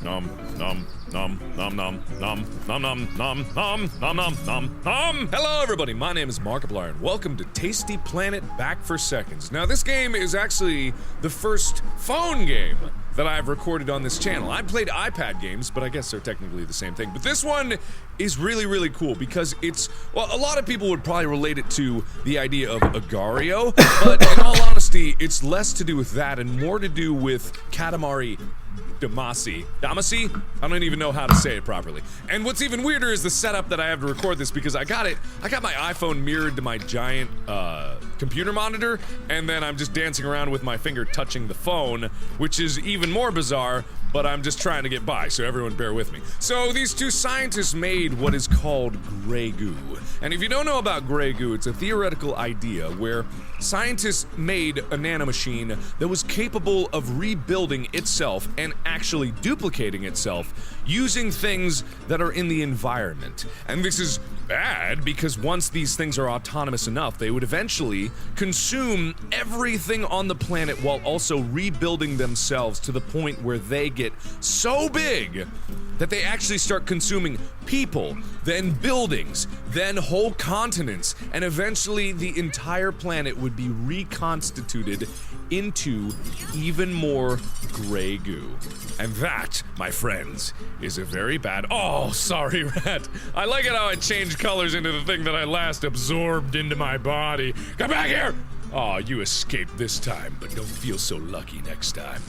nom, nom, nom, nom, nom, nom, nom, nom, nom, nom, nom, nom, nom, nom. Hello, everybody. My name is Markiplier, and welcome to Tasty Planet Back for Seconds. Now, this game is actually the first phone game that I've recorded on this channel. I played iPad games, but I guess they're technically the same thing. But this one is really, really cool because it's, well, a lot of people would probably relate it to the idea of Agario, but in all honesty, it's less to do with that and more to do with Katamari Damacy? I don't even know how to say it properly. And what's even weirder is the setup that I have to record this because I got my iPhone mirrored to my giant computer monitor, and then I'm just dancing around with my finger touching the phone, which is even more bizarre, but I'm just trying to get by, so everyone bear with me. So these two scientists made what is called gray goo. And if you don't know about gray goo, it's a theoretical idea where scientists made a nanomachine that was capable of rebuilding itself and actually duplicating itself using things that are in the environment. And this is bad because once these things are autonomous enough, they would eventually consume everything on the planet while also rebuilding themselves to the point where they get so big that they actually start consuming people, then buildings, then whole continents, and eventually the entire planet would be reconstituted into even more gray goo. And that, my friends, is a very bad— oh, sorry, Rat. I like it how it changed colors into the thing that I last absorbed into my body. Come back here! Aw, you escaped this time, but don't feel so lucky next time.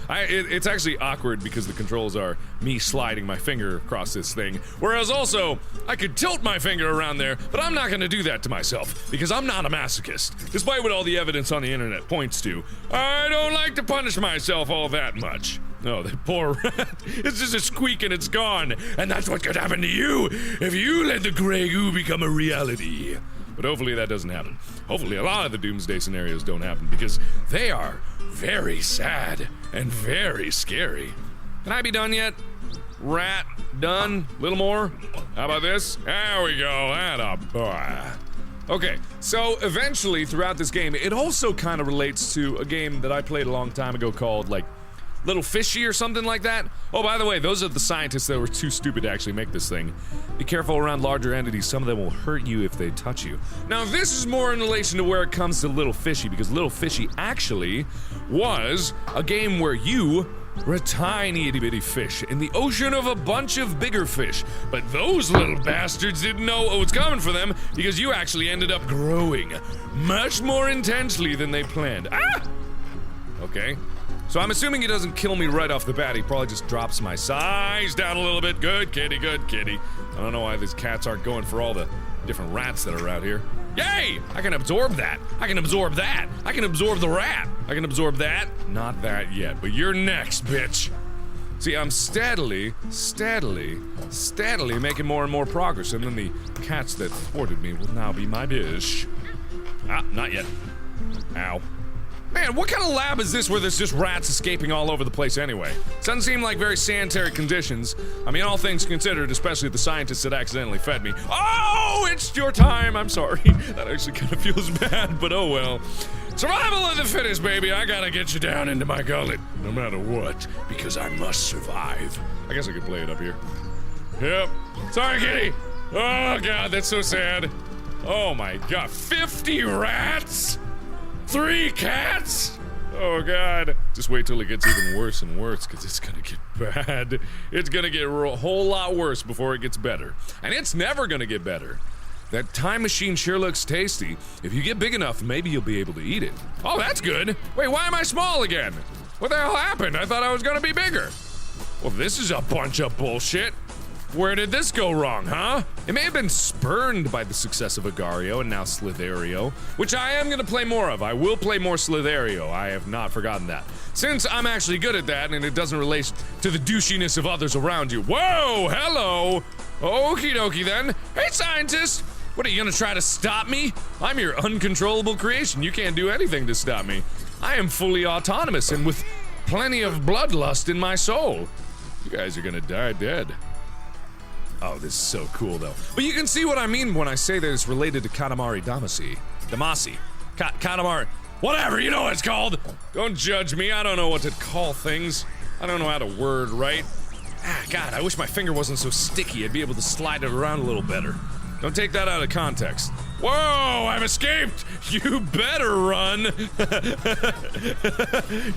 It's actually awkward because the controls are me sliding my finger across this thing, whereas also, I could tilt my finger around there, but I'm not gonna do that to myself, because I'm not a masochist, despite what all the evidence on the internet points to. I don't like to punish myself all that much. Oh, that poor rat. It's just a squeak and it's gone, and that's what could happen to you if you let the gray goo become a reality. But hopefully that doesn't happen. Hopefully a lot of the doomsday scenarios don't happen because they are very sad and very scary. Can I be done yet? Rat, done? Little more? How about this? There we go, attaboy. Okay, so eventually throughout this game, it also kind of relates to a game that I played a long time ago called, like, Little Fishy or something like that. Oh, by the way, those are the scientists that were too stupid to actually make this thing. Be careful around larger entities, some of them will hurt you if they touch you. Now, this is more in relation to where it comes to Little Fishy, because Little Fishy actually was a game where you were a tiny itty-bitty fish in the ocean of a bunch of bigger fish. But those little bastards didn't know what was coming for them because you actually ended up growing much more intensely than they planned. Ah! Okay. So I'm assuming he doesn't kill me right off the bat, he probably just drops my size down a little bit. Good kitty, good kitty. I don't know why these cats aren't going for all the different rats that are out here. Yay! I can absorb that. I can absorb that. I can absorb the rat. I can absorb that. Not that yet, but you're next, bitch. See, I'm steadily making more and more progress, and then the cats that thwarted me will now be my bitch. Ah, not yet. Ow. Man, what kind of lab is this where there's just rats escaping all over the place anyway? Doesn't seem like very sanitary conditions. I mean, all things considered, especially the scientists that accidentally fed me. Oh, it's your time! I'm sorry. That actually kind of feels bad, but oh well. Survival of the fittest, baby. I gotta get you down into my gullet, no matter what, because I must survive. I guess I could play it up here. Yep. Sorry, kitty. Oh, God, that's so sad. Oh, my God. 50 rats? 3 cats? Oh God. Just wait till it gets even worse and worse, because it's gonna get bad. It's gonna get a whole lot worse before it gets better. And it's never gonna get better. That time machine sure looks tasty. If you get big enough, maybe you'll be able to eat it. Oh, that's good. Wait, why am I small again? What the hell happened? I thought I was gonna be bigger. Well, this is a bunch of bullshit. Where did this go wrong, huh? It may have been spurned by the success of Agario and now Slither.io, which I am gonna play more of. I will play more Slither.io. I have not forgotten that. Since I'm actually good at that and it doesn't relate to the douchiness of others around you. Whoa, hello! Okie dokie then. Hey, scientist! What, are you gonna try to stop me? I'm your uncontrollable creation. You can't do anything to stop me. I am fully autonomous and with plenty of bloodlust in my soul. You guys are gonna die dead. Oh, this is so cool, though. But you can see what I mean when I say that it's related to Katamari Damacy. Katamari. Whatever, you know what it's called! Don't judge me, I don't know what to call things. I don't know how to word right. Ah, God, I wish my finger wasn't so sticky. I'd be able to slide it around a little better. Don't take that out of context. Whoa, I've escaped! You better run!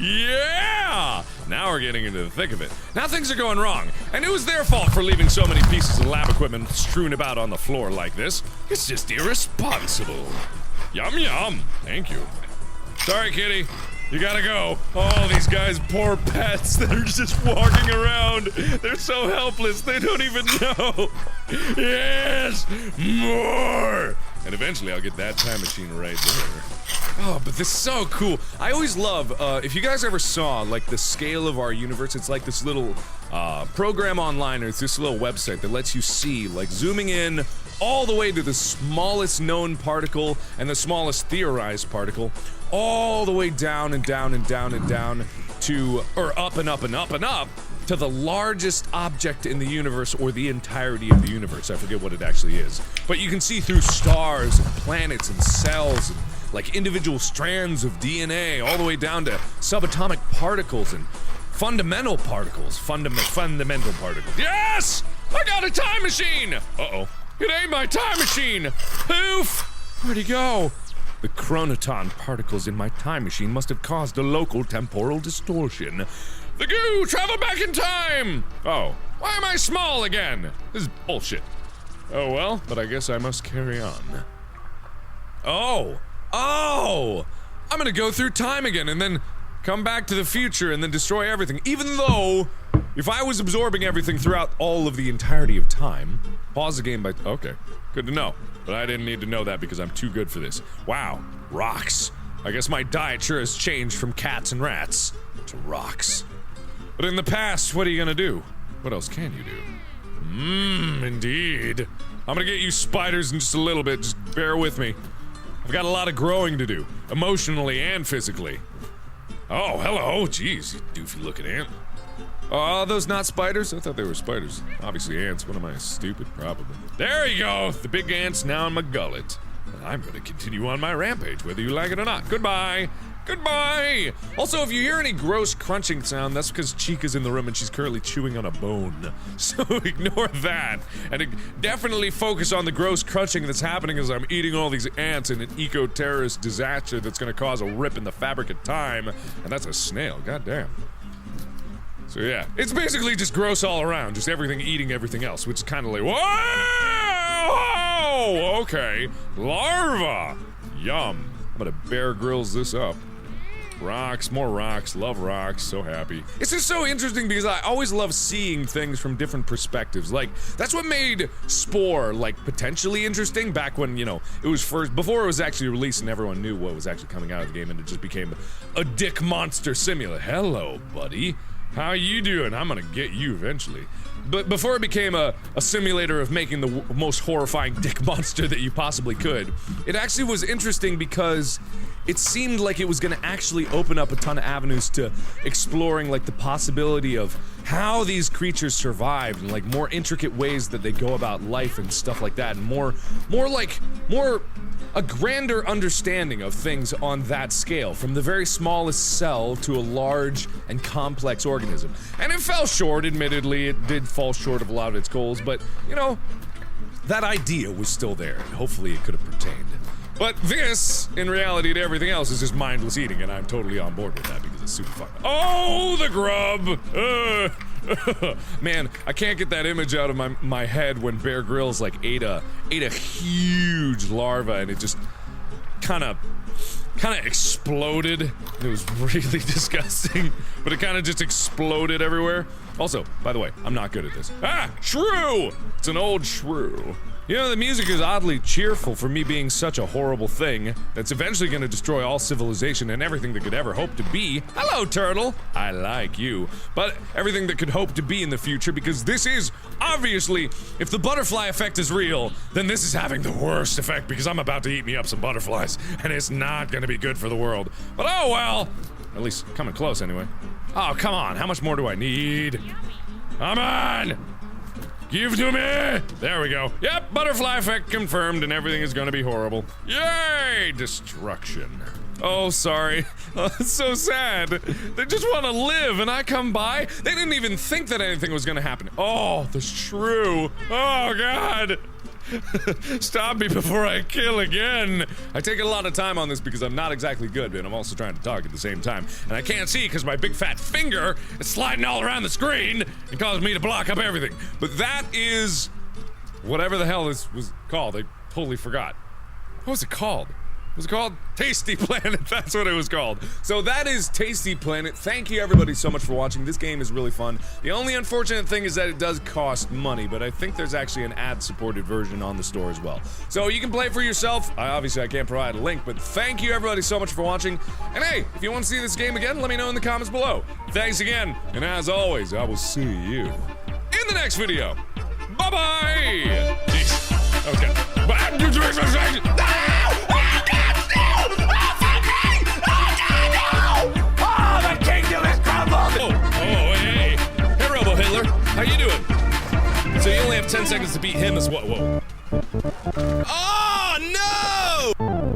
Yeah! Now we're getting into the thick of it. Now things are going wrong. And it was their fault for leaving so many pieces of lab equipment strewn about on the floor like this. It's just irresponsible. Yum yum. Thank you. Sorry, kitty. You gotta go. Oh, these guys, poor pets that are just walking around. They're so helpless, they don't even know. Yes! More! And eventually I'll get that time machine right there. Oh, but this is so cool. I always love, if you guys ever saw, like, the scale of our universe, it's like this little, program online, or it's this little website that lets you see, like, zooming in all the way to the smallest known particle and the smallest theorized particle, all the way down and down and down and down to, or up and up and up and up, to the largest object in the universe, or the entirety of the universe. I forget what it actually is. But you can see through stars and planets and cells and like individual strands of DNA, all the way down to subatomic particles and fundamental particles. Fundamental particles. Yes! I got a time machine! Uh-oh. It ain't my time machine! Poof! Where'd he go? The chronoton particles in my time machine must have caused a local temporal distortion. The goo! Travel back in time! Oh, why am I small again? This is bullshit. Oh well, but I guess I must carry on. Oh! I'm gonna go through time again and then come back to the future and then destroy everything. Even though, if I was absorbing everything throughout all of the entirety of time, pause the game by, okay, good to know. But I didn't need to know that because I'm too good for this. Wow, rocks. I guess my diet sure has changed from cats and rats to rocks. But in the past, what are you gonna do? What else can you do? Indeed. I'm gonna get you spiders in just a little bit, just bear with me. I've got a lot of growing to do, emotionally and physically. Oh, hello, jeez, you doofy looking ant. Are those not spiders? I thought they were spiders. Obviously ants, what am I, stupid? Probably. There you go, the big ant's now in my gullet. And I'm gonna continue on my rampage, whether you like it or not. Goodbye! Goodbye! Also, if you hear any gross crunching sound, that's because Chica's in the room and she's currently chewing on a bone. So ignore that. And definitely focus on the gross crunching that's happening as I'm eating all these ants in an eco-terrorist disaster that's gonna cause a rip in the fabric of time. And that's a snail, goddamn. So yeah, it's basically just gross all around, just everything eating everything else, which is kind of like, whoa! Okay, larva! Yum. I'm gonna Bear Grylls this up. Rocks, more rocks, love rocks, so happy. It's just so interesting because I always love seeing things from different perspectives. Like, that's what made Spore, like, potentially interesting back when, you know, it was first, before it was actually released and everyone knew what was actually coming out of the game and it just became a dick monster simulator. Hello, buddy. How you doing? I'm gonna get you eventually. But before it became a simulator of making the most horrifying dick monster that you possibly could, it actually was interesting because it seemed like it was gonna actually open up a ton of avenues to exploring, like, the possibility of how these creatures survived and, like, more intricate ways that they go about life and stuff like that, and more a grander understanding of things on that scale, from the very smallest cell to a large and complex organism. And it fell short, admittedly, it did fall short of a lot of its goals, but, you know, that idea was still there, and hopefully it could have pertained. But this, in reality to everything else, is just mindless eating, and I'm totally on board with that because it's super fun. Oh, the grub! Man, I can't get that image out of my head when Bear Grylls, like, ate a huge larva and it just kinda exploded. It was really disgusting, but it kinda just exploded everywhere. Also, by the way, I'm not good at this. Ah! Shrew! It's an old shrew. You know, the music is oddly cheerful for me being such a horrible thing that's eventually gonna destroy all civilization and everything that could ever hope to be. Hello, turtle! I like you. But everything that could hope to be in the future, because this is, obviously, if the butterfly effect is real, then this is having the worst effect because I'm about to eat me up some butterflies, and it's not gonna be good for the world. But oh well! At least coming close anyway. Oh, come on, how much more do I need? Come on! Give to me! There we go. Yep, butterfly effect confirmed and everything is gonna be horrible. Yay! Destruction. Oh, sorry. It's so sad. They just want to live, and I come by. They didn't even think that anything was gonna happen. Oh, the shrew. Oh, God. Stop me before I kill again. I take a lot of time on this because I'm not exactly good, and I'm also trying to talk at the same time. And I can't see because my big fat finger is sliding all around the screen and causing me to block up everything. But that is whatever the hell this was called. I totally forgot. What was it called? Was it called Tasty Planet? That's what it was called. So that is Tasty Planet. Thank you everybody so much for watching. This game is really fun. The only unfortunate thing is that it does cost money, but I think there's actually an ad-supported version on the store as well. So you can play it for yourself. Obviously I can't provide a link, but thank you everybody so much for watching. And hey, if you want to see this game again, let me know in the comments below. Thanks again, and as always, I will see you in the next video. Bye-bye! Okay. How you doing? So you only have 10 seconds to beat him as well. Whoa. Oh, no!